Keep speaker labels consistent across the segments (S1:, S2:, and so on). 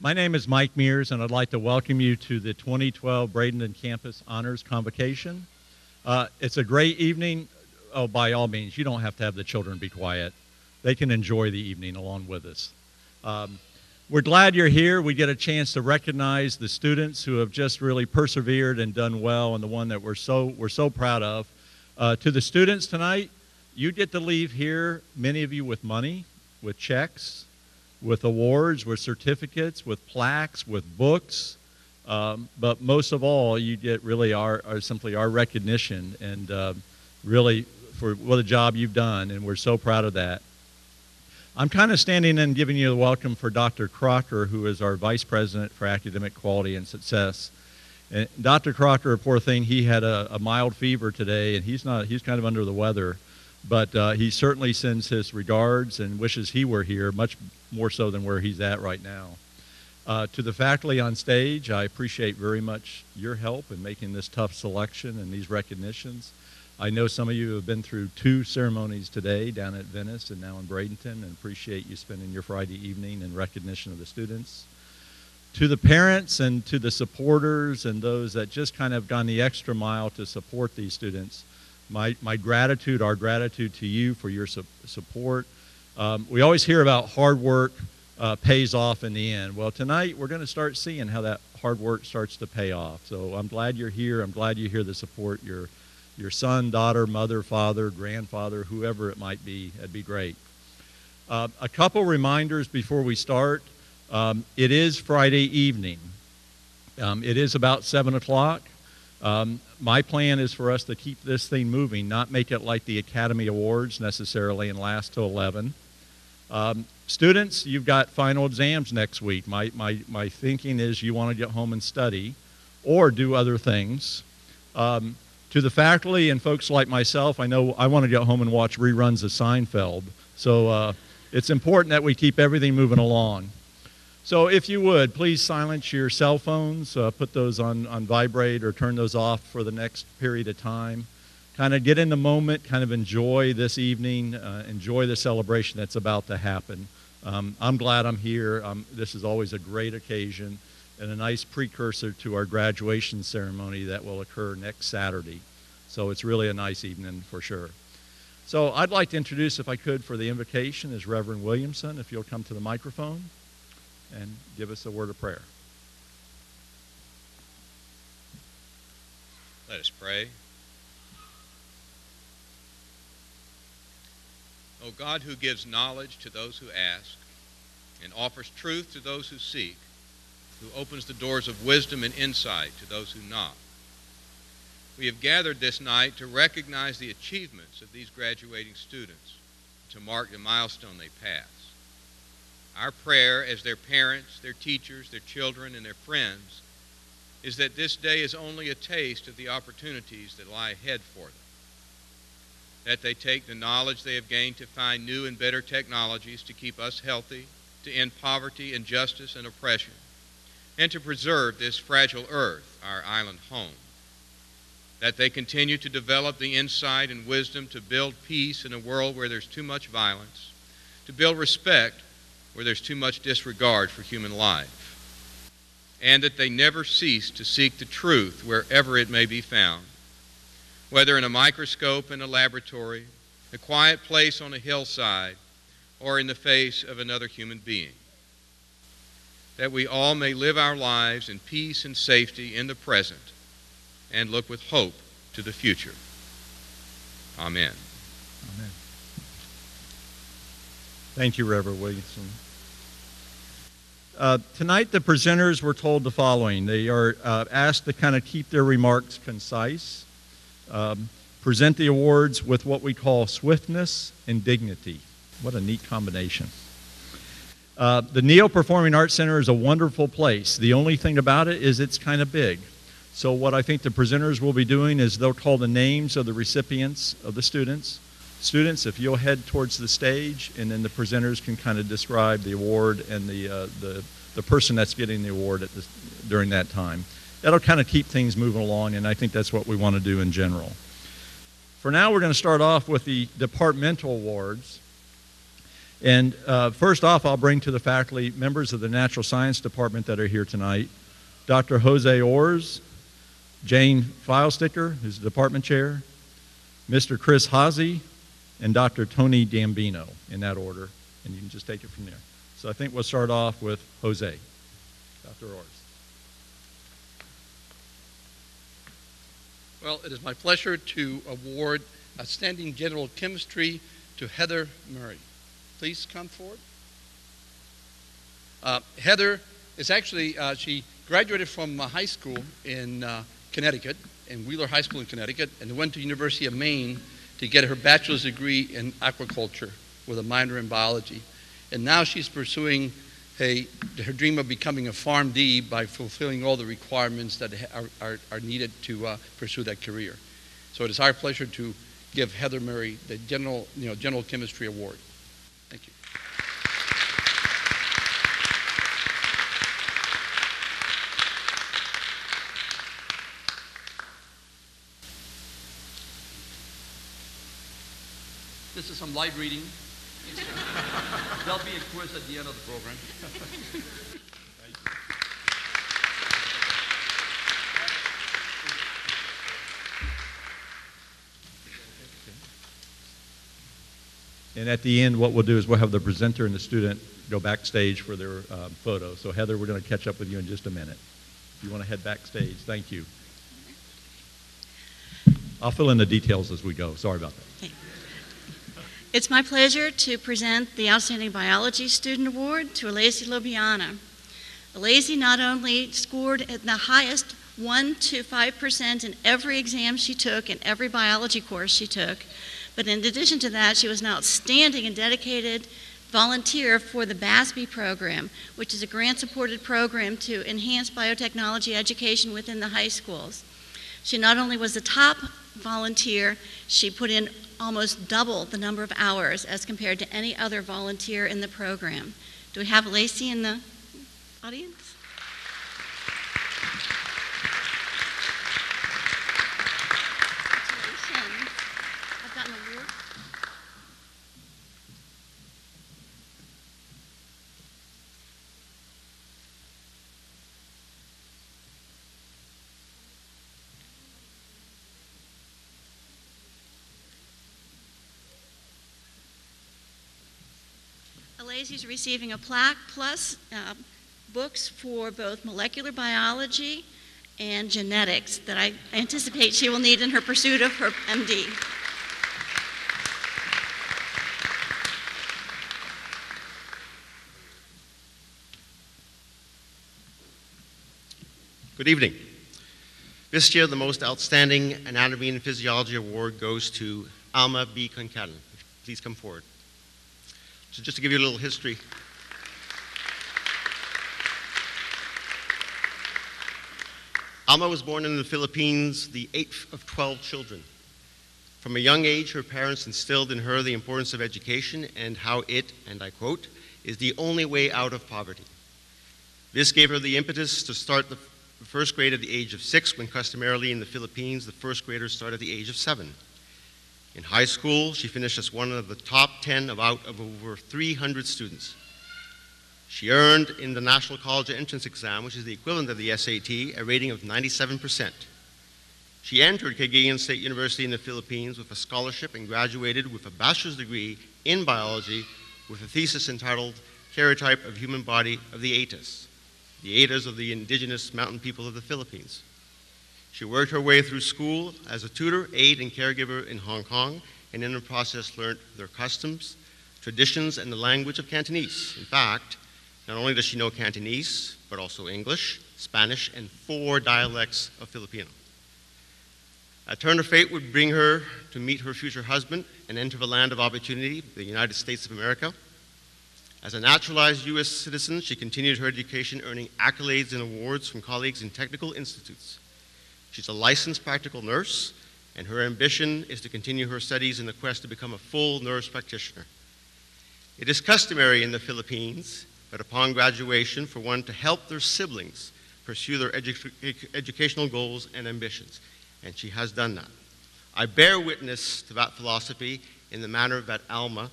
S1: My name is Mike Mears, and I'd like to welcome you to the 2012 Bradenton Campus Honors Convocation. It's a great evening. Oh, by all means, you don't have to have the children be quiet. They can enjoy the evening along with us. We're glad you're here. We get a chance to recognize the students who have just really persevered and done well, and the one that we're so proud of. To the students tonight, you get to leave here, many of you with money, with checks, with awards, with certificates, with plaques, with books, but most of all, you get really simply our recognition and really for what a job you've done, and we're so proud of that. I'm kind of standing and giving you a welcome for Dr. Crocker, who is our Vice President for Academic Quality and Success. And Dr. Crocker, poor thing, he had a mild fever today, and he's kind of under the weather. But he certainly sends his regards and wishes he were here, much more so than where he's at right now. To the faculty on stage, I appreciate very much your help in making this tough selection and these recognitions. I know some of you have been through 2 ceremonies today down at Venice and now in Bradenton, and appreciate you spending your Friday evening in recognition of the students. To the parents and to the supporters and those that just kind of gone the extra mile to support these students, my gratitude, our gratitude to you for your support. We always hear about hard work pays off in the end. Well, tonight we're going to start seeing how that hard work starts to pay off. So I'm glad you're here. I'm glad you hear the support. Your son, daughter, mother, father, grandfather, whoever it might be. That'd be great. A couple reminders before we start. It is Friday evening. It is about 7 o'clock. My plan is for us to keep this thing moving, not make it like the Academy Awards necessarily and last till 11. Students, you've got final exams next week. My thinking is you want to get home and study or do other things. To the faculty and folks like myself, I know I want to get home and watch reruns of Seinfeld. So it's important that we keep everything moving along. So if you would, please silence your cell phones, put those on vibrate or turn those off for the next period of time. Kind of get in the moment, kind of enjoy this evening, enjoy the celebration that's about to happen. I'm glad I'm here. This is always a great occasion and a nice precursor to our graduation ceremony that will occur next Saturday. So it's really a nice evening for sure. So I'd like to introduce, if I could, for the invocation is Reverend Williamson, if you'll come to the microphone and give us a word of prayer.
S2: Let us pray. O God, who gives knowledge to those who ask and offers truth to those who seek, who opens the doors of wisdom and insight to those who knock, we have gathered this night to recognize the achievements of these graduating students, to mark the milestone they pass. Our prayer as their parents, their teachers, their children, and their friends is that this day is only a taste of the opportunities that lie ahead for them. That they take the knowledge they have gained to find new and better technologies to keep us healthy, to end poverty, injustice, and oppression, and to preserve this fragile earth, our island home. That they continue to develop the insight and wisdom to build peace in a world where there's too much violence, to build respect where there's too much disregard for human life, and that they never cease to seek the truth wherever it may be found, whether in a microscope in a laboratory, a quiet place on a hillside, or in the face of another human being. That we all may live our lives in peace and safety in the present and look with hope to the future. Amen.
S1: Amen. Thank you, Reverend Williamson. Tonight, the presenters were told the following. They are asked to kind of keep their remarks concise, present the awards with what we call swiftness and dignity. What a neat combination. The Neo Performing Arts Center is a wonderful place. The only thing about it is it's kind of big. So what I think the presenters will be doing is they'll call the names of the recipients of the students. Students, if you'll head towards the stage, and then the presenters can kind of describe the award and the person that's getting the award during that time. That'll kind of keep things moving along, and I think that's what we want to do in general. For now, we're going to start off with the departmental awards. And first off, I'll bring to the faculty members of the Natural Science Department that are here tonight. Dr. Jose Orrs, Jane PFEILSTICKER, who's the department chair, Mr. Chris HAZZI, and Dr. Tony Gambino, in that order. And you can just take it from there. So I think we'll start off with Jose. Dr. Orrs.
S3: Well, it is my pleasure to award Outstanding General Chemistry to Heather Murray. Please come forward. Heather is actually, she graduated from high school in Connecticut, in Wheeler High School in Connecticut, and went to University of Maine to get her bachelor's degree in aquaculture with a minor in biology. And now she's pursuing her dream of becoming a PharmD by fulfilling all the requirements that are needed to pursue that career. So it is our pleasure to give Heather Murray the General Chemistry Award. Thank you. This is some light reading. There'll be a quiz at the end of the program.
S1: And at the end, what we'll do is we'll have the presenter and the student go backstage for their photo. So Heather, we're going to catch up with you in just a minute. If you want to head backstage, thank you. I'll fill in the details as we go. Sorry about that.
S4: Okay. It's my pleasure to present the Outstanding Biology Student Award to Alacy Lobiana. Alacy not only scored at the highest 1 to 5% in every exam she took and every biology course she took, but in addition to that, she was an outstanding and dedicated volunteer for the BASB program, which is a grant-supported program to enhance biotechnology education within the high schools. She not only was the top volunteer, she put in almost double the number of hours as compared to any other volunteer in the program. Do we have Alacy in the audience? Congratulations. I've got an award. Alacy's receiving a plaque plus books for both molecular biology and genetics that I anticipate she will need in her pursuit of her MD.
S5: Good evening. This year, the most outstanding Anatomy and Physiology Award goes to Alma B. Concaten. Please come forward. So just to give you a little history. Alma was born in the Philippines, the 8th of 12 children. From a young age, her parents instilled in her the importance of education and how it, and I quote, is the only way out of poverty. This gave her the impetus to start the first grade at the age of 6, when customarily in the Philippines, the first graders start at the age of 7. In high school, she finished as one of the top 10 of over 300 students. She earned in the National College Entrance Exam, which is the equivalent of the SAT, a rating of 97%. She entered Cagayan State University in the Philippines with a scholarship and graduated with a bachelor's degree in biology with a thesis entitled Karyotype of Human Body of the Aitas of the indigenous mountain people of the Philippines. She worked her way through school as a tutor, aide, and caregiver in Hong Kong, and in the process learned their customs, traditions, and the language of Cantonese. In fact, not only does she know Cantonese, but also English, Spanish, and 4 dialects of Filipino. A turn of fate would bring her to meet her future husband and enter the land of opportunity, the United States of America. As a naturalized U.S. citizen, she continued her education, earning accolades and awards from colleagues in technical institutes. She's a licensed practical nurse, and her ambition is to continue her studies in the quest to become a full nurse practitioner. It is customary in the Philippines, but upon graduation, for one to help their siblings pursue their educational goals and ambitions, and she has done that. I bear witness to that philosophy in the manner that Alma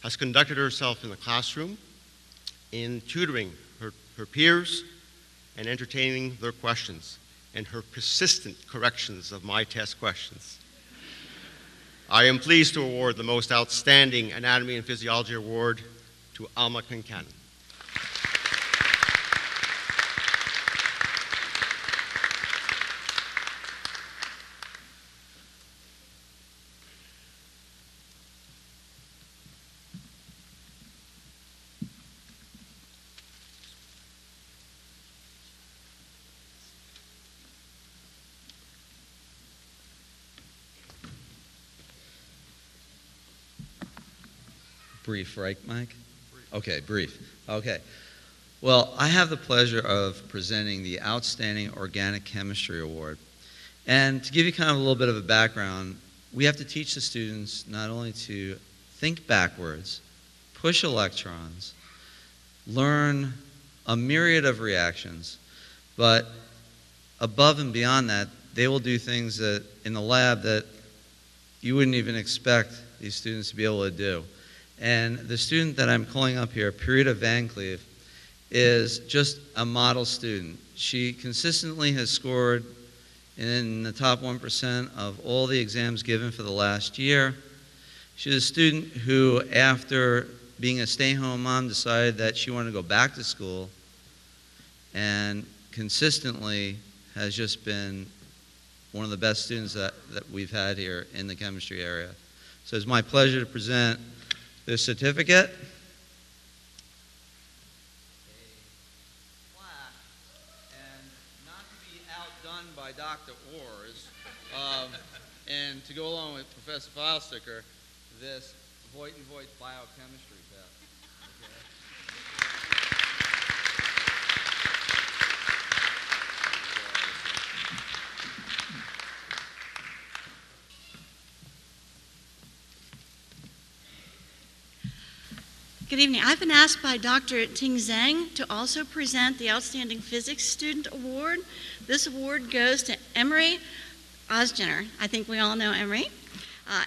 S5: has conducted herself in the classroom in tutoring her peers and entertaining their questions and her persistent corrections of my test questions. I am pleased to award the Most Outstanding Anatomy and Physiology Award to Alma Kincannon.
S6: Brief, right, Mike? Okay, brief. Okay. Well, I have the pleasure of presenting the Outstanding Organic Chemistry Award. And to give you kind of a little bit of a background, we have to teach the students not only to think backwards, push electrons, learn a myriad of reactions, but above and beyond that, they will do things that in the lab that you wouldn't even expect these students to be able to do. And the student that I'm calling up here, Purita Van Cleve, is just a model student. She consistently has scored in the top 1% of all the exams given for the last year. She's a student who, after being a stay-home mom, decided that she wanted to go back to school and consistently has just been one of the best students that we've had here in the chemistry area. So it's my pleasure to present this certificate, a plaque, and not to be outdone by Dr. Orrs, and to go along with Professor FEILSTICKER, this Voigt and Voigt biochemistry test.
S4: Good evening. I've been asked by Dr. Ting Zhang to also present the Outstanding Physics Student Award. This award goes to Emery Osgener. I think we all know Emery.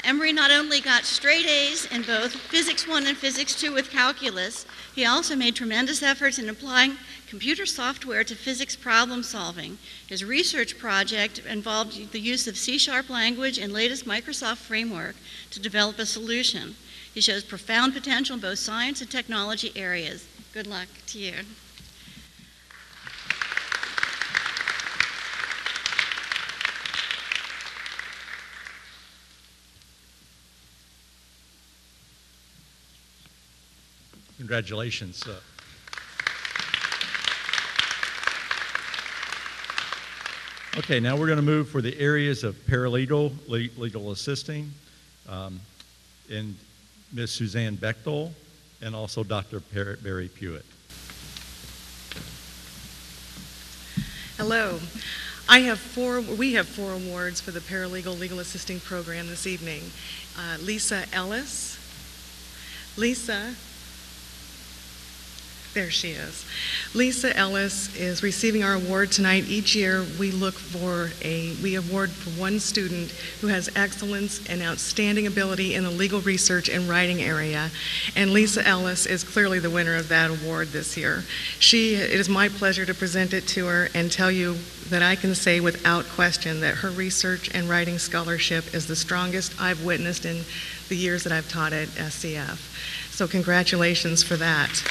S4: Emery not only got straight A's in both Physics 1 and Physics 2 with calculus, he also made tremendous efforts in applying computer software to physics problem solving. His research project involved the use of C# language and latest Microsoft framework to develop a solution. He shows profound potential in both science and technology areas. Good luck to you.
S1: Congratulations. Okay, now we're going to move for the areas of paralegal, legal assisting, and Ms. Suzanne Bechtel, and also Dr. Barry Pewitt.
S7: Hello. We have four awards for the Paralegal Legal Assisting Program this evening. Lisa Ellis. Lisa, there she is. Lisa Ellis is receiving our award tonight. Each year we award for one student who has excellence and outstanding ability in the legal research and writing area. And Lisa Ellis is clearly the winner of that award this year. It is my pleasure to present it to her and tell you that I can say without question that her research and writing scholarship is the strongest I've witnessed in the years that I've taught at SCF. So congratulations for that.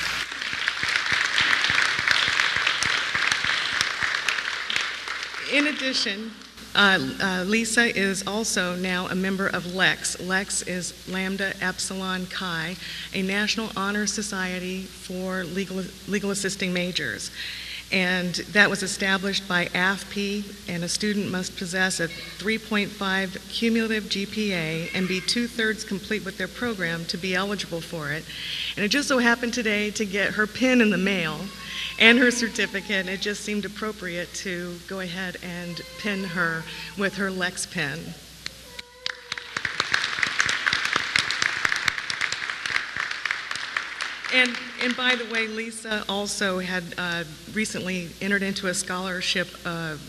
S7: In addition, Lisa is also now a member of LEX. LEX is Lambda Epsilon Chi, a National Honor Society for legal assisting majors. And that was established by AFP, and a student must possess a 3.5 cumulative GPA and be 2/3 complete with their program to be eligible for it. And it just so happened today to get her pin in the mail and her certificate, and it just seemed appropriate to go ahead and pin her with her Lex pin. And by the way, Lisa also had recently entered into a scholarship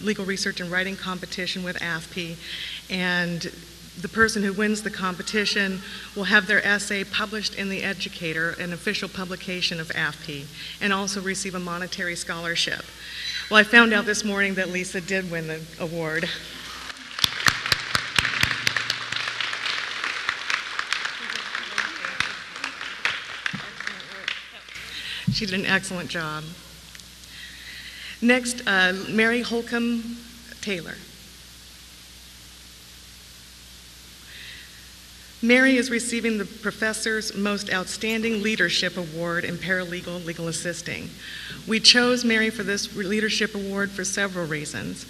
S7: legal research and writing competition with AFP, and The person who wins the competition will have their essay published in The Educator, an official publication of AFP, and also receive a monetary scholarship. Well, I found out this morning that Lisa did win the award. She did an excellent job. Next, Mary Holcomb Taylor. Mary is receiving the Professor's Most Outstanding Leadership Award in Paralegal Legal Assisting. We chose Mary for this leadership award for several reasons.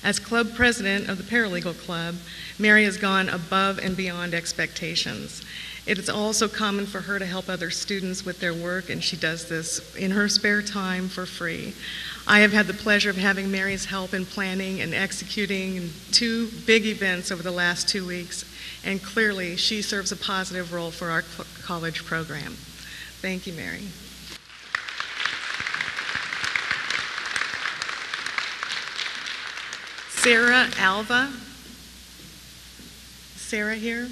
S7: As club president of the Paralegal Club, Mary has gone above and beyond expectations. It is also common for her to help other students with their work, and she does this in her spare time for free. I have had the pleasure of having Mary's help in planning and executing 2 big events over the last 2 weeks, and clearly she serves a positive role for our college program. Thank you, Mary. Sarah Alva. Sarah here?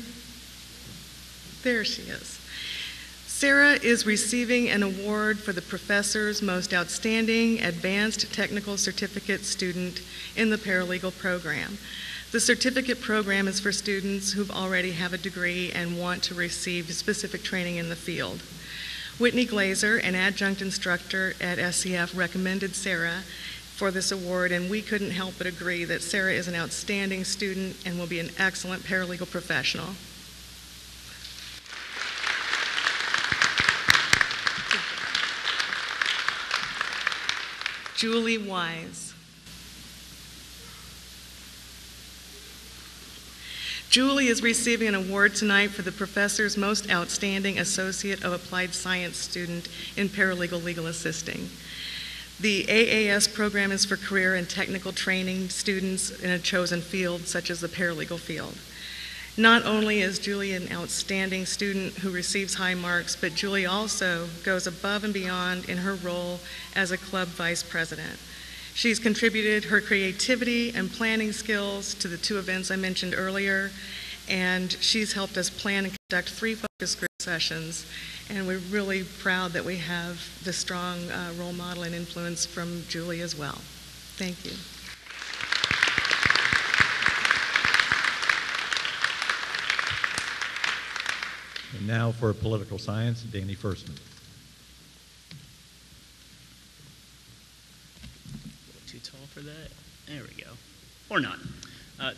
S7: There she is. Sarah is receiving an award for the Professor's Most Outstanding Advanced Technical Certificate Student in the Paralegal Program. The certificate program is for students who already have a degree and want to receive specific training in the field. Whitney Glazer, an adjunct instructor at SCF, recommended Sarah for this award, and we couldn't help but agree that Sarah is an outstanding student and will be an excellent paralegal professional. Julie Wise. Julie is receiving an award tonight for the Professor's Most Outstanding Associate of Applied Science Student in Paralegal Legal Assisting. The AAS program is for career and technical training students in a chosen field, such as the paralegal field. Not only is Julie an outstanding student who receives high marks, but Julie also goes above and beyond in her role as a club vice president. She's contributed her creativity and planning skills to the 2 events I mentioned earlier, and she's helped us plan and conduct 3 focus group sessions, and we're really proud that we have the strong role model and influence from Julie as well. Thank you.
S1: And now for political science, Danny Firstman.
S8: Too tall for that? There we go. Or not.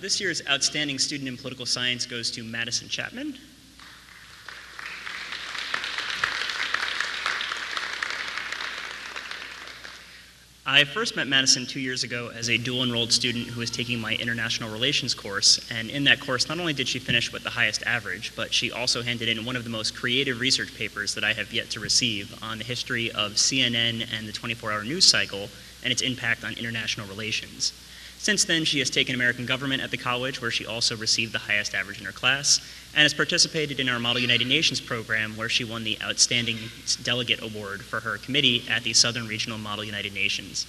S8: This year's Outstanding Student in Political Science goes to Madison Chapman. I first met Madison 2 years ago as a dual-enrolled student who was taking my international relations course, and in that course not only did she finish with the highest average, but she also handed in one of the most creative research papers that I have yet to receive on the history of CNN and the 24-hour news cycle and its impact on international relations. Since then, she has taken American government at the college, where she also received the highest average in her class, and has participated in our Model United Nations program, where she won the Outstanding Delegate Award for her committee at the Southern Regional Model United Nations.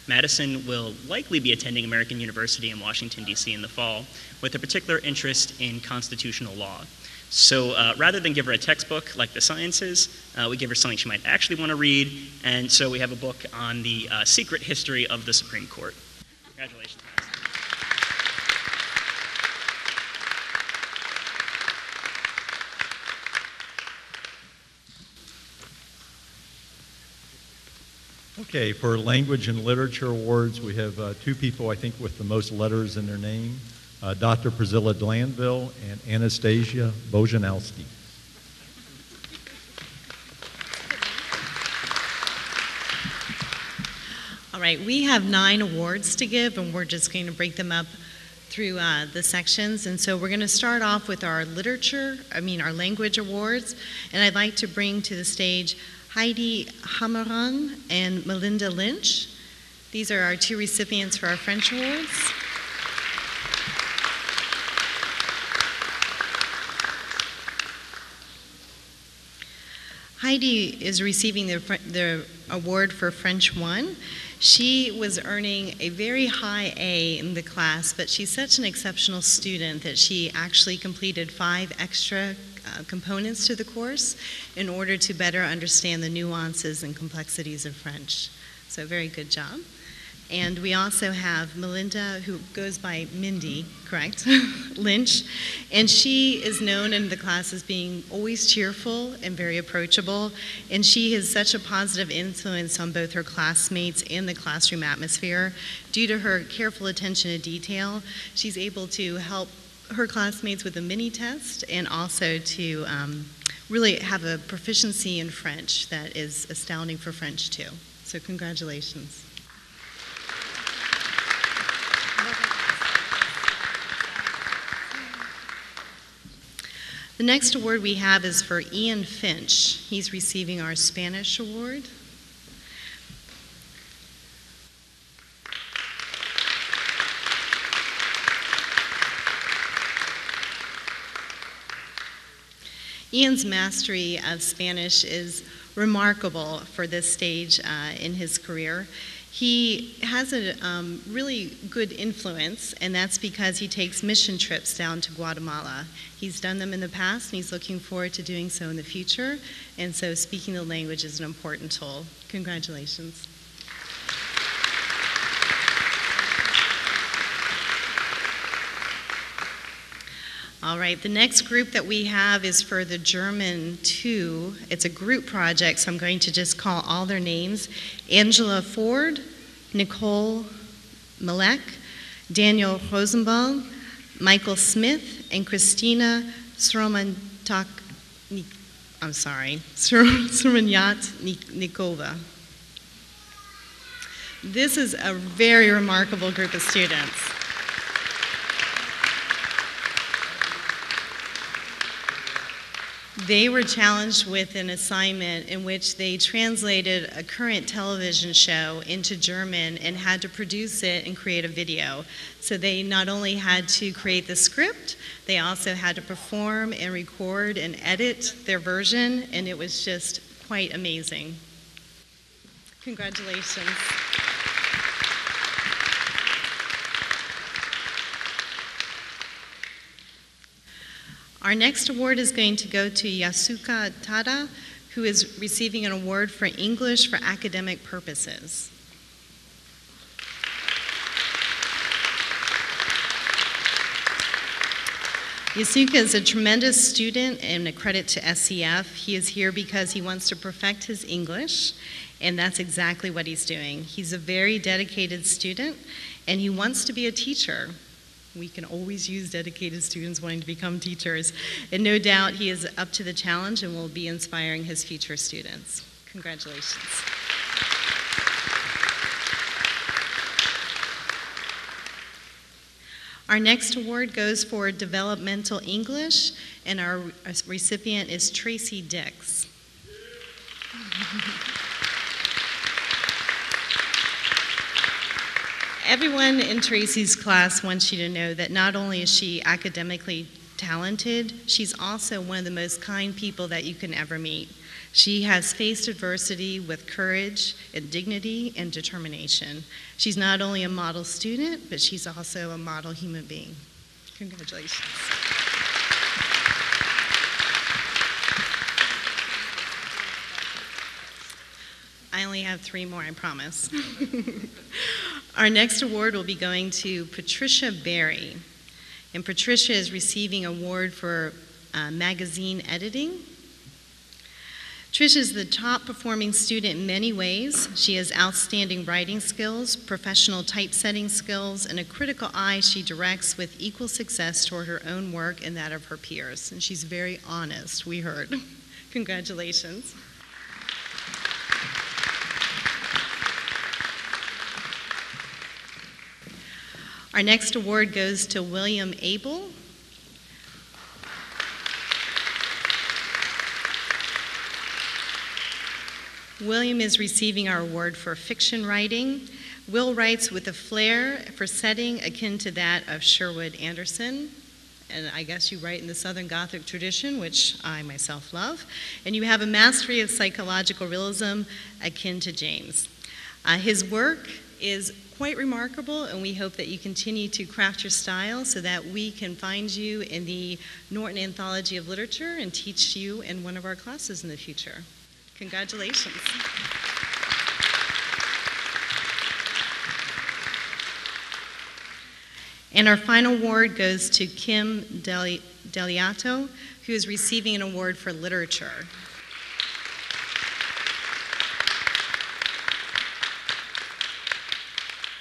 S8: Madison will likely be attending American University in Washington, D.C. in the fall, with a particular interest in constitutional law. So rather than give her a textbook like the sciences, we give her something she might actually want to read, and so we have a book on the secret history of the Supreme Court. Congratulations.
S1: Okay, for language and literature awards, we have 2 people, I think, with the most letters in their name, Dr. Priscilla Glanville and Anastasia Bojanowski.
S9: All right, we have 9 awards to give, and we're just going to break them up through the sections. And so we're going to start off with our our language awards, and I'd like to bring to the stage Heidi Hammeron and Melinda Lynch. These are our 2 recipients for our French awards. Heidi is receiving the award for French 1. She was earning a very high A in the class, but she's such an exceptional student that she actually completed 5 extra components to the course in order to better understand the nuances and complexities of French. So very good job. And we also have Melinda, who goes by Mindy, correct? Lynch. And she is known in the class as being always cheerful and very approachable. And she has such a positive influence on both her classmates and the classroom atmosphere. Due to her careful attention to detail, she's able to help her classmates with a mini test and also to really have a proficiency in French that is astounding for French too. So congratulations. The next award we have is for Ian Finch. He's receiving our Spanish award. Ian's mastery of Spanish is remarkable for this stage in his career. He has a really good influence, and that's because he takes mission trips down to Guatemala. He's done them in the past, and he's looking forward to doing so in the future, and so speaking the language is an important tool. Congratulations. All right, the next group that we have is for the German 2. It's a group project, so I'm going to just call all their names. Angela Ford, Nicole Malek, Daniel Rosenbaum, Michael Smith, and Christina Sromanyat Nikova. This is a very remarkable group of students. They were challenged with an assignment in which they translated a current television show into German and had to produce it and create a video. So they not only had to create the script, they also had to perform and record and edit their version, and it was just quite amazing. Congratulations. Our next award is going to go to Yasuka Tada, who is receiving an award for English for academic purposes. Yasuka is a tremendous student and a credit to SCF. He is here because he wants to perfect his English, and that's exactly what he's doing. He's a very dedicated student, and he wants to be a teacher. We can always use dedicated students wanting to become teachers. And no doubt he is up to the challenge and will be inspiring his future students. Congratulations. Our next award goes for Developmental English, and our recipient is Tracy Dix. Everyone in Tracy's class wants you to know that not only is she academically talented, she's also one of the most kind people that you can ever meet. She has faced adversity with courage and dignity and determination. She's not only a model student, but she's also a model human being. Congratulations. I only have 3 more, I promise. Our next award will be going to Patricia Berry. And Patricia is receiving an award for magazine editing. Tricia is the top performing student in many ways. She has outstanding writing skills, professional typesetting skills, and a critical eye she directs with equal success toward her own work and that of her peers. And she's very honest, we heard. Congratulations. Our next award goes to William Abel. William is receiving our award for fiction writing. Will writes with a flair for setting akin to that of Sherwood Anderson. and I guess you write in the Southern Gothic tradition, which I myself love, and you have a mastery of psychological realism akin to James. His work is quite remarkable, and we hope that you continue to craft your style so that we can find you in the Norton Anthology of Literature and teach you in one of our classes in the future. Congratulations. And our final award goes to Kim Deliato, who is receiving an award for literature.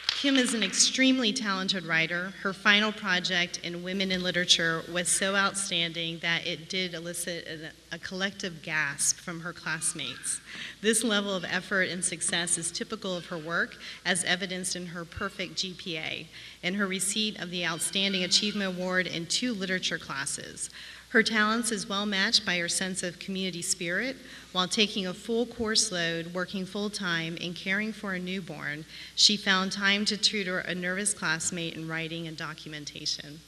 S9: Kim is an extremely talented writer. Her final project in Women in Literature was so outstanding that it did elicit a collective gasp from her classmates. This level of effort and success is typical of her work, as evidenced in her perfect GPA and her receipt of the Outstanding Achievement Award in 2 literature classes. Her talents is well matched by her sense of community spirit. While taking a full course load, working full-time, and caring for a newborn, she found time to tutor a nervous classmate in writing and documentation.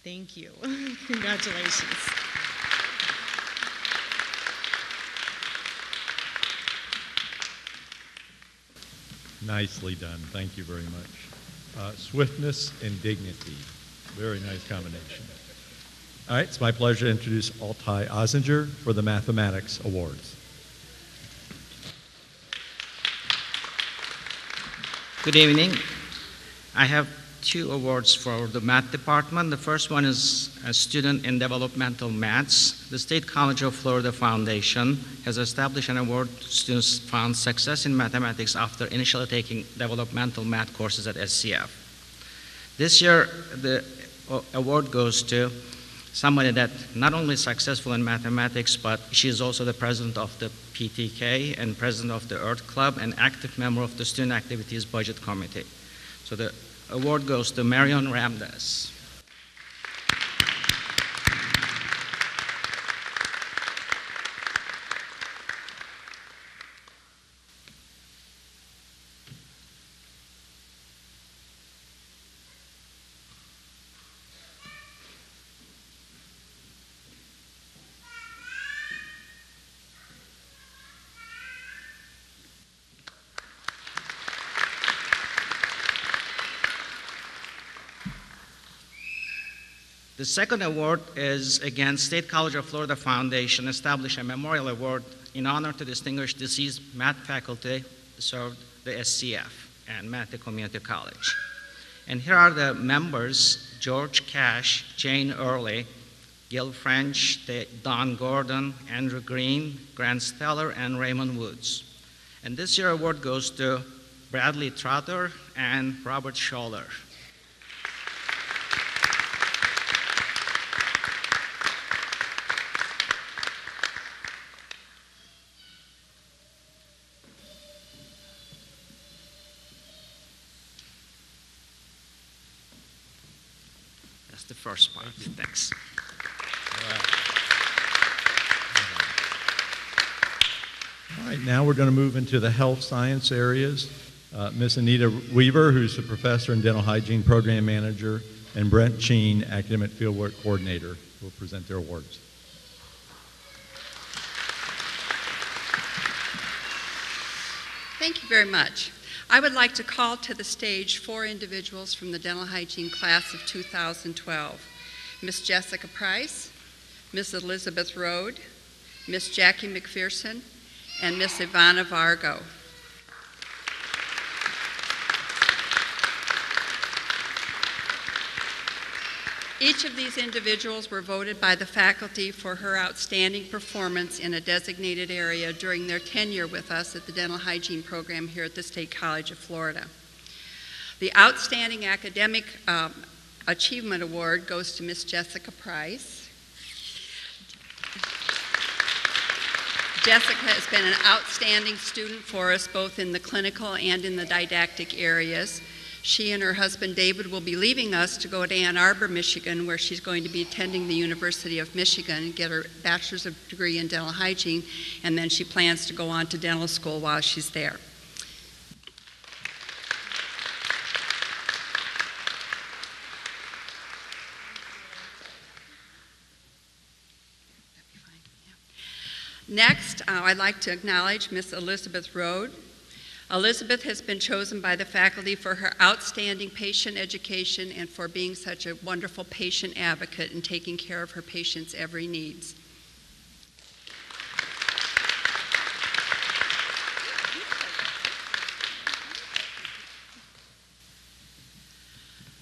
S9: Thank you. Congratulations.
S1: Nicely done. Thank you very much. Swiftness and dignity. Very nice combination. All right, it's my pleasure to introduce Altai Ozinger for the Mathematics Awards.
S10: Good evening. I have 2 awards for the math department. The first one is a student in developmental maths. The State College of Florida Foundation has established an award to students found success in mathematics after initially taking developmental math courses at SCF. This year, the award goes to somebody that not only is successful in mathematics, but she is also the president of the PTK and president of the Earth Club and active member of the Student Activities Budget Committee. So the award goes to Marion Ramdas. The second award is, again, State College of Florida Foundation established a memorial award in honor to distinguished deceased math faculty who served the SCF and Manatee Community College. And here are the members: George Cash, Jane Early, Gil French, Don Gordon, Andrew Green, Grant Steller, and Raymond Woods. And this year's award goes to Bradley Trotter and Robert Scholler. The first part. Thanks.
S1: All right, now we're going to move into the health science areas. Ms. Anita Weaver, who's a professor and dental hygiene program manager, and Brent CHEYNE, academic fieldwork coordinator, will present their awards.
S11: Thank you very much. I would like to call to the stage 4 individuals from the dental hygiene class of 2012. Ms. Jessica Price, Ms. Elizabeth Rode, Ms. Jackie McPherson, and Ms. Ivana Vargo. Each of these individuals were voted by the faculty for her outstanding performance in a designated area during their tenure with us at the dental hygiene program here at the State College of Florida. The Outstanding Academic Achievement Award goes to Ms. Jessica Price. Jessica has been an outstanding student for us both in the clinical and in the didactic areas. She and her husband David will be leaving us to go to Ann Arbor, Michigan, where she's going to be attending the University of Michigan and get her bachelor's degree in dental hygiene, and then she plans to go on to dental school while she's there. Next, I'd like to acknowledge Miss Elizabeth Rode. Elizabeth has been chosen by the faculty for her outstanding patient education and for being such a wonderful patient advocate and taking care of her patients' every needs.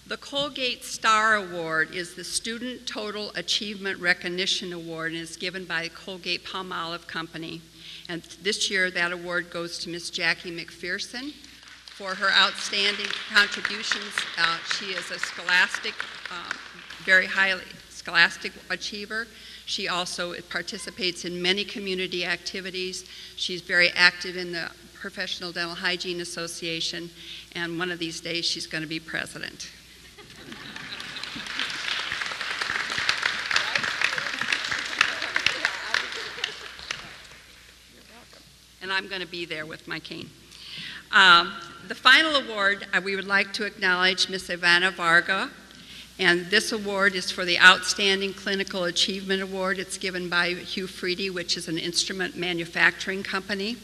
S11: The Colgate Star Award is the Student Total Achievement Recognition Award and is given by Colgate Palmolive Company. And this year that award goes to Miss Jackie McPherson for her outstanding contributions. She is a scholastic, very highly scholastic achiever. She also participates in many community activities. She's very active in the Professional Dental Hygiene Association, and one of these days she's going to be president. And I'm going to be there with my cane. The final award, we would like to acknowledge Miss Ivana Varga, and this award is for the Outstanding Clinical Achievement Award. It's given by Hugh Freedy, which is an instrument manufacturing company,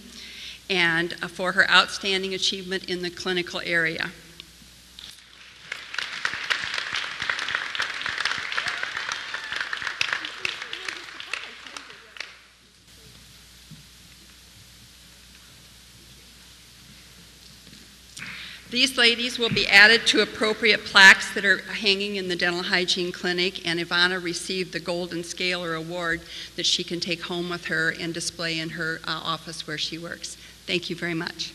S11: and for her outstanding achievement in the clinical area. These ladies will be added to appropriate plaques that are hanging in the dental hygiene clinic, and Ivana received the Golden Scaler Award that she can take home with her and display in her office where she works. Thank you very much.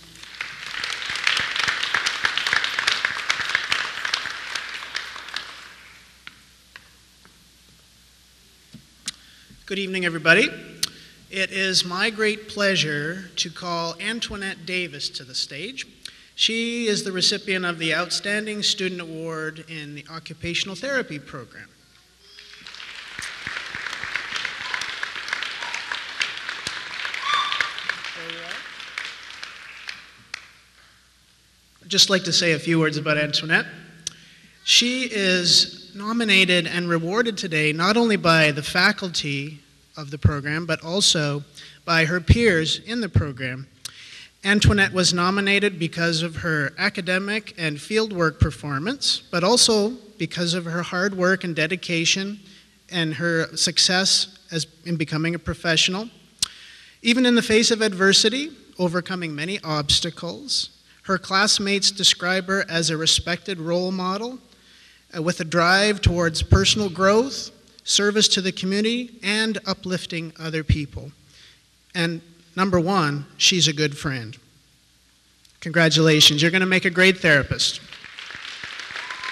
S12: Good evening, everybody. It is my great pleasure to call Antoinette Davis to the stage. She is the recipient of the Outstanding Student Award in the Occupational Therapy program. I'd just like to say a few words about Antoinette. She is nominated and rewarded today not only by the faculty of the program, but also by her peers in the program. Antoinette was nominated because of her academic and fieldwork performance, but also because of her hard work and dedication and her success in becoming a professional. Even in the face of adversity, overcoming many obstacles, her classmates describe her as a respected role model with a drive towards personal growth, service to the community, and uplifting other people. And number one, she's a good friend. Congratulations, you're going to make a great therapist.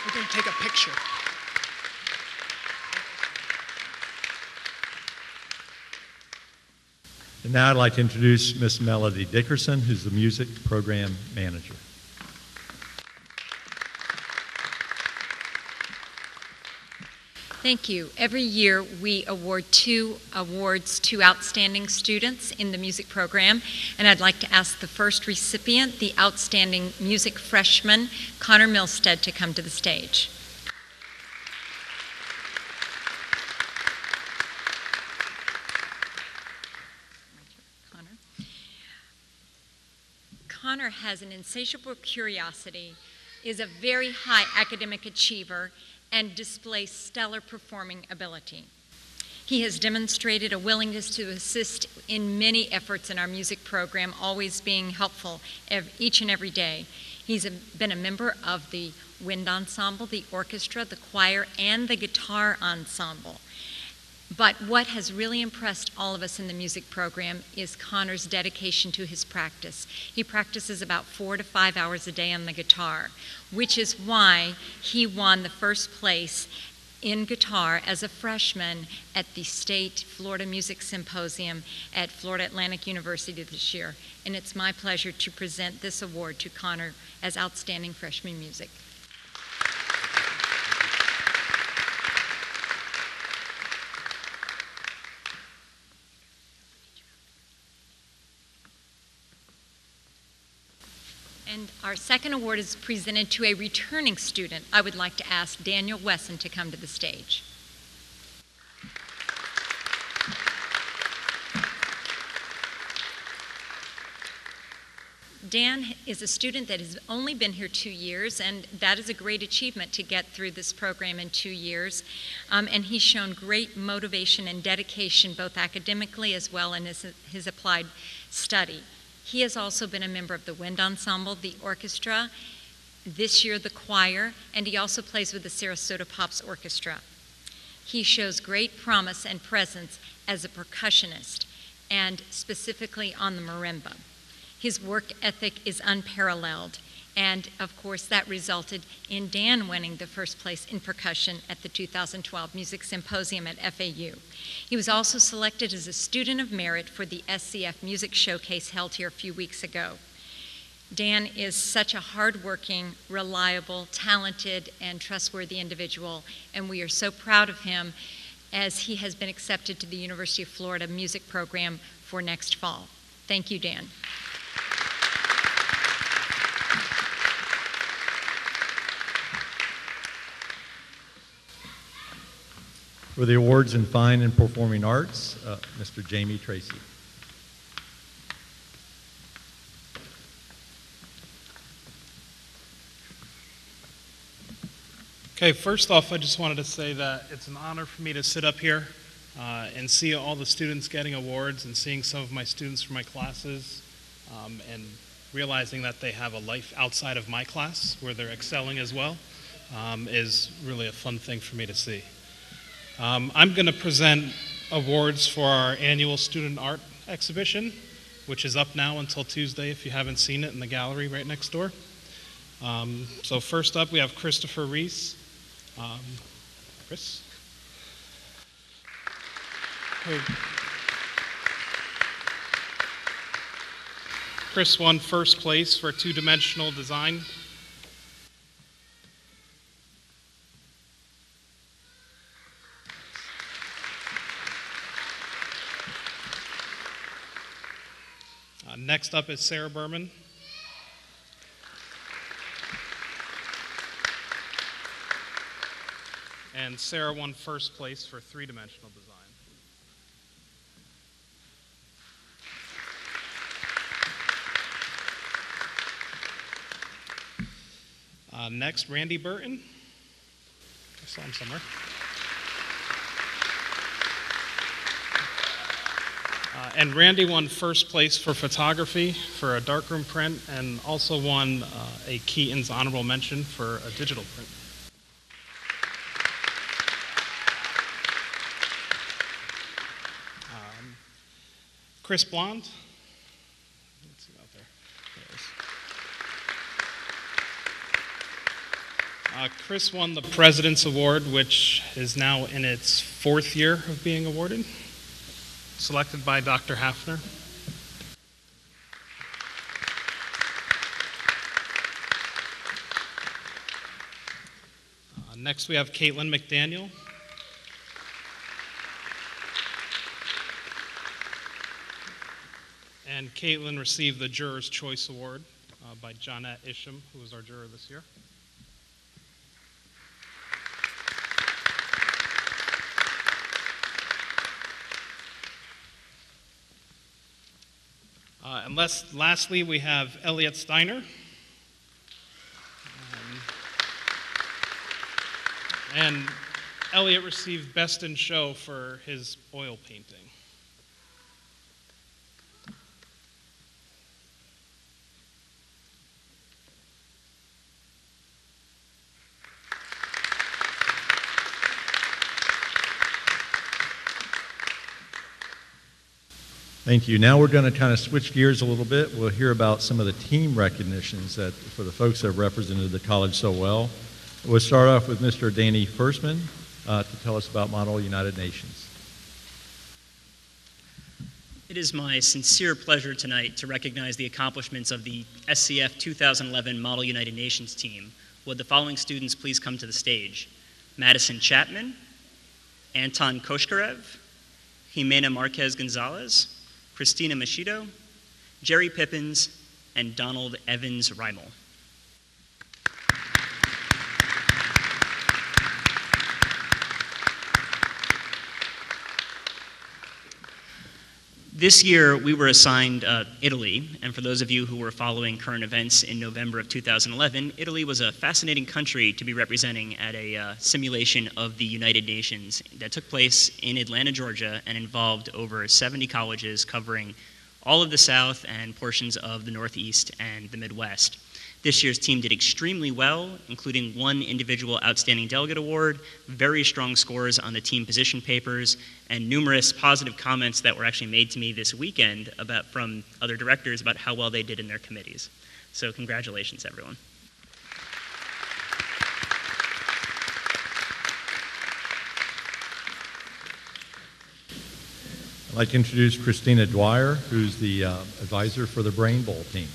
S12: We're going to take a picture.
S1: And now I'd like to introduce Miss Melody Dickerson, who's the music program manager.
S13: Thank you. Every year we award 2 awards to outstanding students in the music program, and I'd like to ask the first recipient, the outstanding music freshman, Connor Milstead, to come to the stage. Connor has an insatiable curiosity, is a very high academic achiever, and displays stellar performing ability. He has demonstrated a willingness to assist in many efforts in our music program, always being helpful each and every day. He's been a member of the wind ensemble, the orchestra, the choir, and the guitar ensemble. But what has really impressed all of us in the music program is Connor's dedication to his practice. He practices about 4 to 5 hours a day on the guitar, which is why he won the first place in guitar as a freshman at the State Florida Music Symposium at Florida Atlantic University this year. And it's my pleasure to present this award to Connor as Outstanding Freshman Music. And our second award is presented to a returning student. I would like to ask Daniel Wesson to come to the stage. Dan is a student that has only been here 2 years, and that is a great achievement to get through this program in 2 years. And he's shown great motivation and dedication, both academically as well as his applied study. He has also been a member of the wind ensemble, the orchestra, this year the choir, and he also plays with the Sarasota Pops Orchestra. He shows great promise and presence as a percussionist, and specifically on the marimba. His work ethic is unparalleled, and of course that resulted in Dan winning the first place in percussion at the 2012 Music Symposium at FAU. He was also selected as a Student of Merit for the SCF Music Showcase held here a few weeks ago. Dan is such a hardworking, reliable, talented, and trustworthy individual, and we are so proud of him as he has been accepted to the University of Florida music program for next fall. Thank you, Dan.
S1: For the awards in Fine and Performing Arts, Mr. Jamie Tracy.
S14: Okay, first off, I just wanted to say that it's an honor for me to sit up here and see all the students getting awards, and seeing some of my students from my classes and realizing that they have a life outside of my class where they're excelling as well is really a fun thing for me to see. I'm going to present awards for our annual student art exhibition, which is up now until Tuesday if you haven't seen it, in the gallery right next door. So first up, we have Christopher Reese. Chris? Chris won first place for two-dimensional design. Next up is Sarah Berman. And Sarah won first place for three-dimensional design. Next, Randy Burton. I saw him somewhere. And Randy won first place for photography for a darkroom print, and also won a Keaton's honorable mention for a digital print. Chris Blond. Let's see out there. There it is. Chris won the President's Award, which is now in its 4th year of being awarded. Selected by Dr. Hafner. Next we have Caitlin McDaniel. And Caitlin received the Juror's Choice Award by Johnette Isham, who was our juror this year. And lastly, we have Elliot Steiner. And Elliot received Best in Show for his oil painting.
S1: Thank you. Now we're going to kind of switch gears a little bit. We'll hear about some of the team recognitions that for the folks that have represented the college so well. We'll start off with Mr. Danny FUERSTMAN to tell us about Model United Nations.
S8: It is my sincere pleasure tonight to recognize the accomplishments of the SCF 2011 Model United Nations team. Would the following students please come to the stage? Madison Chapman, Anton Koshkarev, Jimena Marquez Gonzalez, Christina Machido, Jerry Pippins, and Donald Evans Reimel. This year, we were assigned Italy, and for those of you who were following current events in November of 2011, Italy was a fascinating country to be representing at a simulation of the United Nations that took place in Atlanta, Georgia, and involved over 70 colleges covering all of the South and portions of the Northeast and the Midwest. This year's team did extremely well, including one individual Outstanding Delegate Award, very strong scores on the team position papers, and numerous positive comments that were actually made to me this weekend from other directors about how well they did in their committees. So congratulations, everyone.
S1: I'd like to introduce Christina DWYER, who's the advisor for the Brain Bowl team.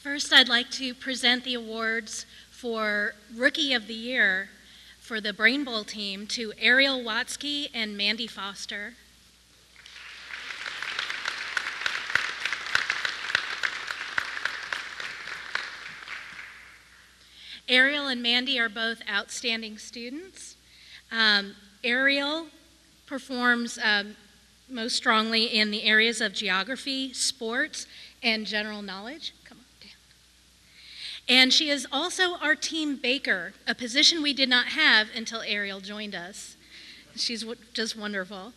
S15: First, I'd like to present the awards for Rookie of the Year for the Brain Bowl team to Ariel Watsky and Mandy Foster. Ariel and Mandy are both outstanding students. Ariel performs most strongly in the areas of geography, sports, and general knowledge. Come on down. And she is also our team baker, a position we did not have until Ariel joined us. She's just wonderful.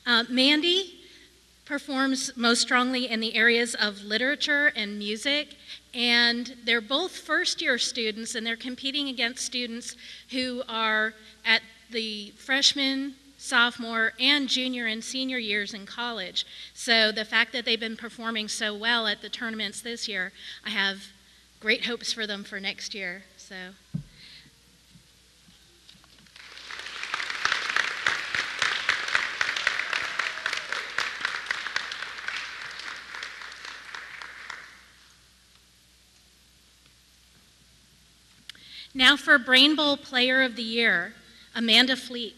S15: Mandy performs most strongly in the areas of literature and music, and they're both first-year students, and they're competing against students who are at the freshman, sophomore, and junior and senior years in college. So the fact that they've been performing so well at the tournaments this year, I have great hopes for them for next year. So. Now for Brain Bowl Player of the Year, Amanda Fleet.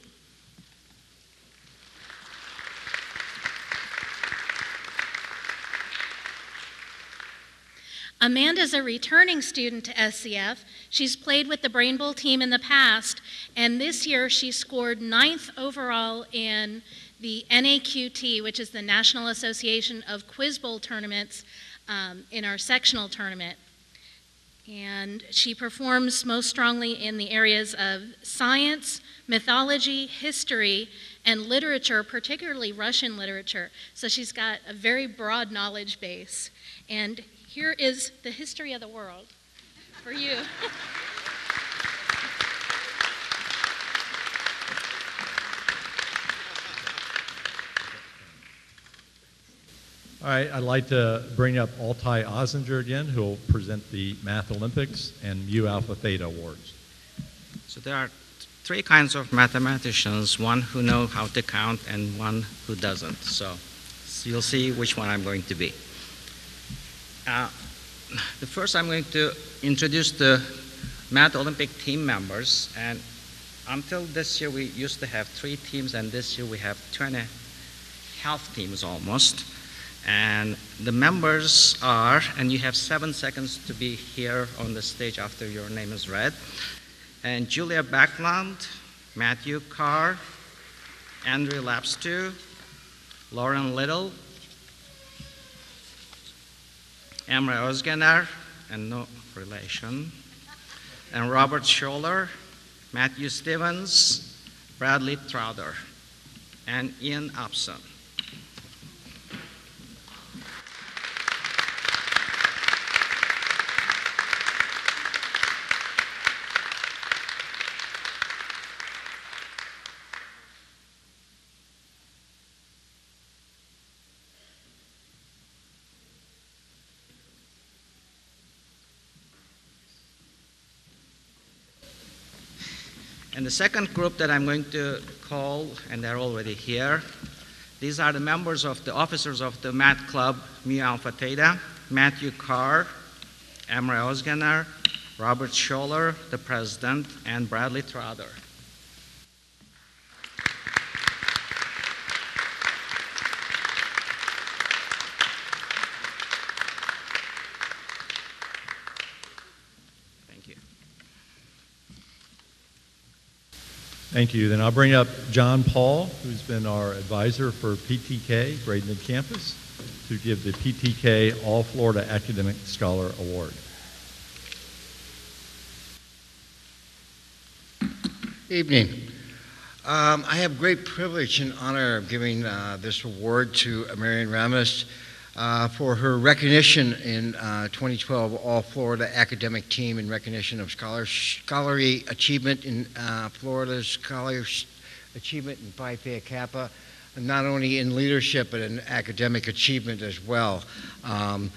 S15: Amanda's a returning student to SCF. She's played with the Brain Bowl team in the past, and this year she scored 9th overall in the NAQT, which is the National Association of Quiz Bowl Tournaments, in our sectional tournament. And she performs most strongly in the areas of science, mythology, history, and literature, particularly Russian literature. So she's got a very broad knowledge base. And here is the history of the world for you.
S1: All right, I'd like to bring up Altai Ozinger again, who will present the Math Olympics and Mu Alpha Theta Awards.
S10: So there are three kinds of mathematicians, one who know how to count and one who doesn't. So you'll see which one I'm going to be. The first, I'm going to introduce the Math Olympic team members. And until this year, we used to have 3 teams, and this year we have 2.5 teams almost. And the members are, and you have 7 seconds to be here on the stage after your name is read. And Julia Backlund, Matthew Carr, Andrew Lapstew, Lauren Little, Emre Özgener, and no relation, and Robert Scholler, Matthew Stevens, Bradley Trowder, and Ian Upson. And the second group that I'm going to call, and they're already here, these are the members of the officers of the Math Club Mu Alpha Theta: Matthew Carr, Emre Özgener, Robert Scholler, the president, and Bradley Trowder.
S1: Thank you. Then I'll bring up John Paul, who's been our advisor for PTK, Bradenton Campus, to give the PTK All Florida Academic Scholar Award.
S16: Evening. I have great privilege and honor of giving this award to Marian Ramos for her recognition in 2012 All Florida Academic Team in recognition of scholarly achievement in Florida's scholar achievement in Phi Theta Kappa, not only in leadership but in academic achievement as well. I'm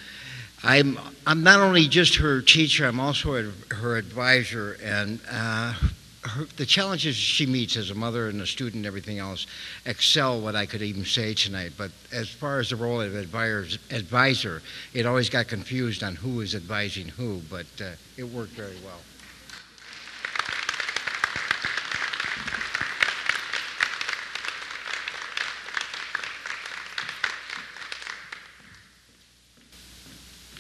S16: not only just her teacher, I'm also her advisor, and the challenges she meets as a mother and a student and everything else excel what I could even say tonight. But as far as the role of advisor, it always got confused on who is advising who, but it worked very well.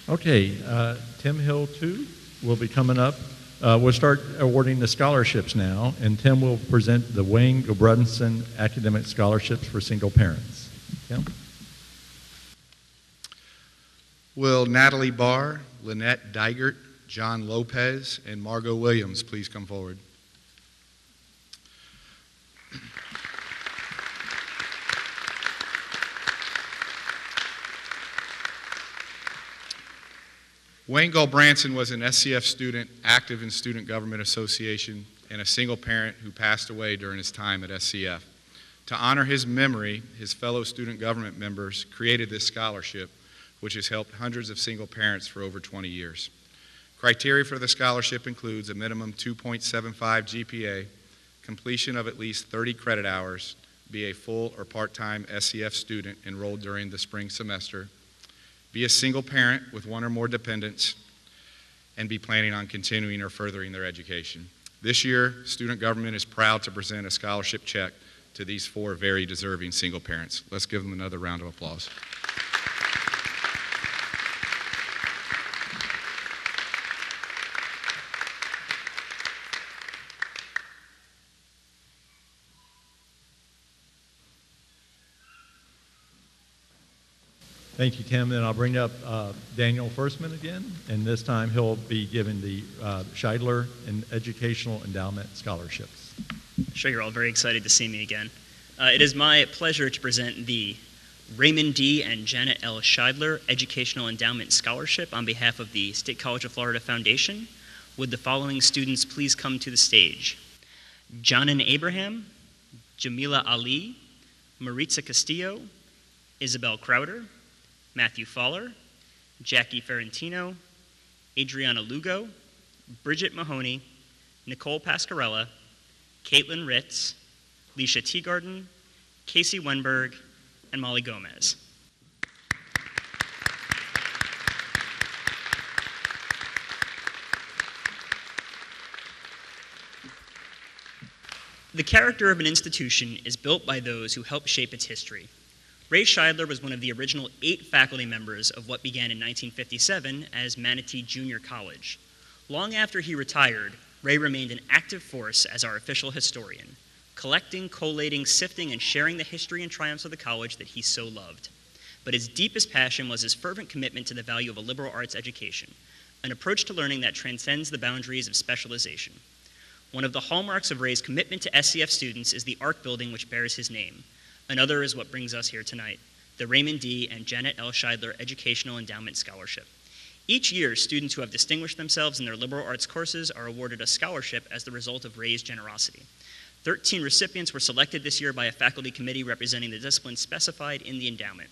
S1: Okay, Tim Hill, too, will be coming up. We'll start awarding the scholarships now, and Tim will present the Wayne GULBRANDSEN Academic Scholarships for Single Parents. Tim?
S17: Will Natalie Barr, Lynette Digert, John Lopez, and Margot Williams please come forward? Wayne GULBRANDSEN was an SCF student active in Student Government Association and a single parent who passed away during his time at SCF. To honor his memory, his fellow student government members created this scholarship, which has helped hundreds of single parents for over 20 years. Criteria for the scholarship includes a minimum 2.75 GPA, completion of at least 30 credit hours, be a full or part-time SCF student enrolled during the spring semester, be a single parent with one or more dependents, and be planning on continuing or furthering their education. This year, student government is proud to present a scholarship check to these 4 very deserving single parents. Let's give them another round of applause.
S1: Thank you, Tim. Then I'll bring up Daniel FUERSTMAN again, and this time he'll be given the Scheidler and Educational Endowment Scholarships.
S8: I'm sure you're all very excited to see me again. It is my pleasure to present the Raymond D. and Janet L. Scheidler Educational Endowment Scholarship on behalf of the State College of Florida Foundation. Would the following students please come to the stage? Jonan Abraham, Jamila Ali, Maritza Castillo, Isabel Crowder, Matthew Fowler, Jackie Ferrantino, Adriana Lugo, Bridget Mahoney, Nicole Pascarella, Caitlin Ritz, Leisha Teagarden, Casey Wenberg, and Molly Gomez. The character of an institution is built by those who help shape its history. Ray Scheidler was one of the original 8 faculty members of what began in 1957 as Manatee Junior College. Long after he retired, Ray remained an active force as our official historian, collecting, collating, sifting, and sharing the history and triumphs of the college that he so loved. But his deepest passion was his fervent commitment to the value of a liberal arts education, an approach to learning that transcends the boundaries of specialization. One of the hallmarks of Ray's commitment to SCF students is the ARC building which bears his name. Another is what brings us here tonight, the Raymond D. and Janet L. Scheidler Educational Endowment Scholarship. Each year, students who have distinguished themselves in their liberal arts courses are awarded a scholarship as the result of Ray's generosity. 13 recipients were selected this year by a faculty committee representing the disciplines specified in the endowment.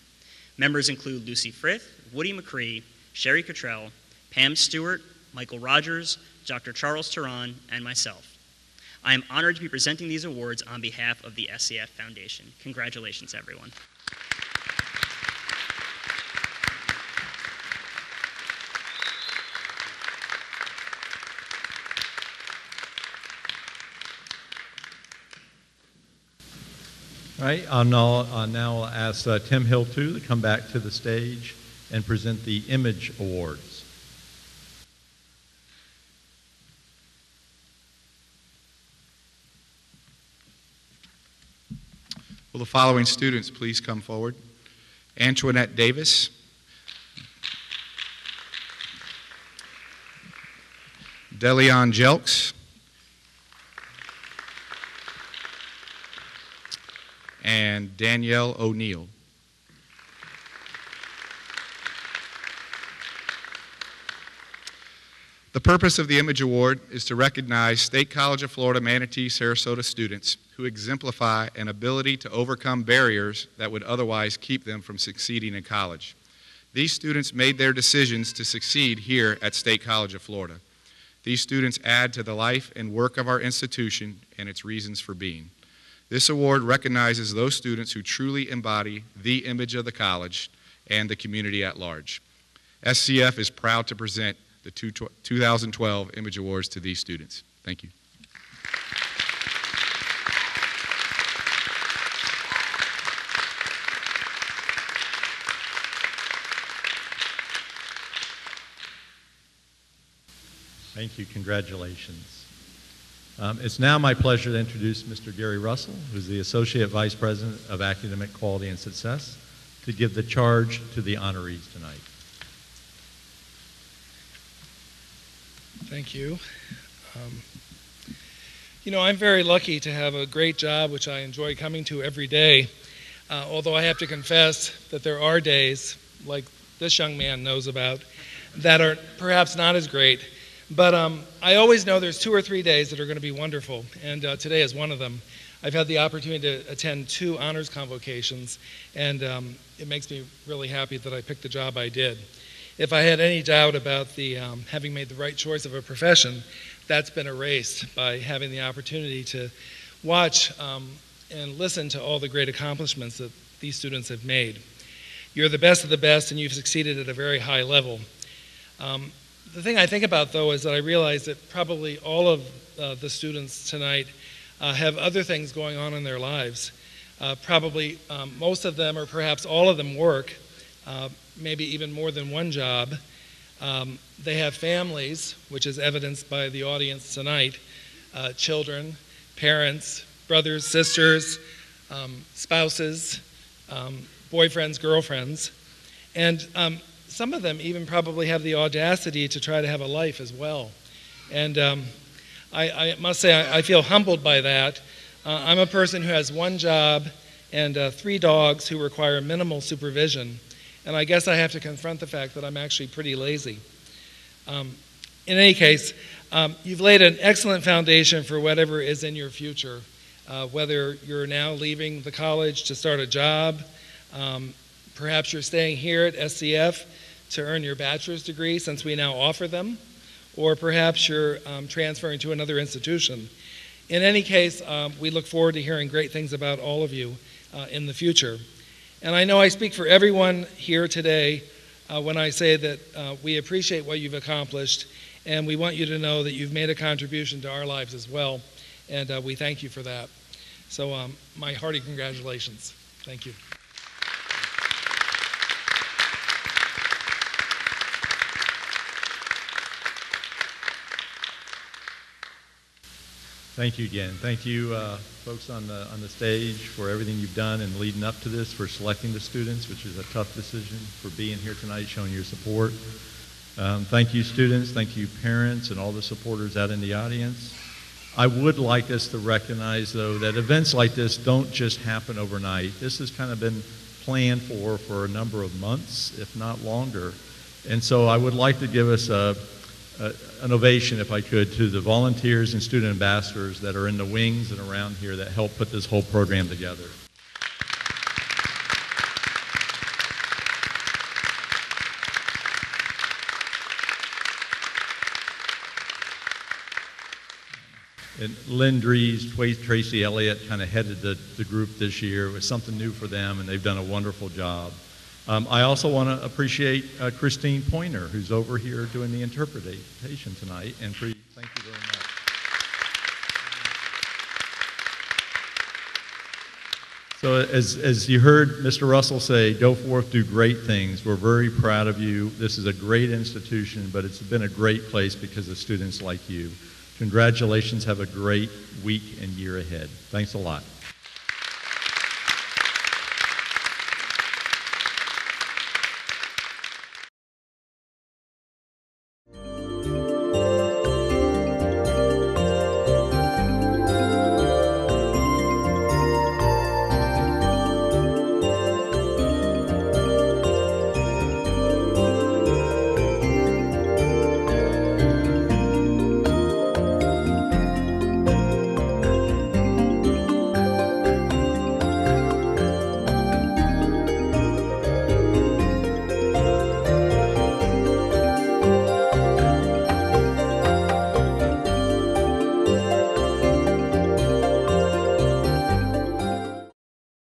S8: Members include Lucy Frith, Woody McCree, Sherry Cottrell, Pam Stewart, Michael Rogers, Dr. Charles Turan, and myself. I am honored to be presenting these awards on behalf of the SCF Foundation. Congratulations, everyone.
S1: All right, I'll now ask Tim Hill, too, to come back to the stage and present the Image Awards.
S17: Will the following students please come forward? Antoinette Davis, Delion Jelks, and Danielle O'Neill. The purpose of the Image Award is to recognize State College of Florida Manatee Sarasota students who exemplify an ability to overcome barriers that would otherwise keep them from succeeding in college. These students made their decisions to succeed here at State College of Florida. These students add to the life and work of our institution and its reasons for being. This award recognizes those students who truly embody the image of the college and the community at large. SCF is proud to present the 2012 Image Awards to these students. Thank you.
S1: Thank you. Congratulations. It's now my pleasure to introduce Mr. Gary Russell, who's the Associate Vice President of Academic Quality and Success, to give the charge to the honorees tonight.
S18: Thank you. You know, I'm very lucky to have a great job, which I enjoy coming to every day, although I have to confess that there are days, like this young man knows about, that are perhaps not as great. But I always know there's 2 or 3 days that are going to be wonderful, and today is one of them. I've had the opportunity to attend 2 honors convocations, and it makes me really happy that I picked the job I did. If I had any doubt about the having made the right choice of a profession, that's been erased by having the opportunity to watch and listen to all the great accomplishments that these students have made. You're the best of the best, and you've succeeded at a very high level. The thing I think about, though, is that I realize that probably all of the students tonight have other things going on in their lives. Probably most of them, or perhaps all of them, work, maybe even more than one job. They have families, which is evidenced by the audience tonight, children, parents, brothers, sisters, spouses, boyfriends, girlfriends, and some of them even probably have the audacity to try to have a life as well. And I must say I feel humbled by that. I'm a person who has 1 job and 3 dogs who require minimal supervision. And I guess I have to confront the fact that I'm actually pretty lazy. In any case, you've laid an excellent foundation for whatever is in your future, whether you're now leaving the college to start a job, perhaps you're staying here at SCF to earn your bachelor's degree since we now offer them, or perhaps you're transferring to another institution. In any case, we look forward to hearing great things about all of you in the future. And I know I speak for everyone here today when I say that we appreciate what you've accomplished, and we want you to know that you've made a contribution to our lives as well, and we thank you for that. So my hearty congratulations. Thank you.
S1: Thank you again. Thank you, folks on the stage, for everything you've done and leading up to this, for selecting the students, which is a tough decision, for being here tonight, showing your support. Thank you, students. Thank you, parents, and all the supporters out in the audience. I would like us to recognize, though, that events like this don't just happen overnight. This has kind of been planned for a number of months, if not longer. And so I would like to give us an ovation, if I could, to the volunteers and student ambassadors that are in the wings and around here that help put this whole program together. And Lynn Dries, Tracy Elliott kind of headed the group this year. It was something new for them, and they've done a wonderful job. I also want to appreciate Christine Pointer, who's over here doing the interpretation tonight, and thank you very much. So as you heard Mr. Russell say, go forth, do great things. We're very proud of you. This is a great institution, but it's been a great place because of students like you. Congratulations. Have a great week and year ahead. Thanks a lot.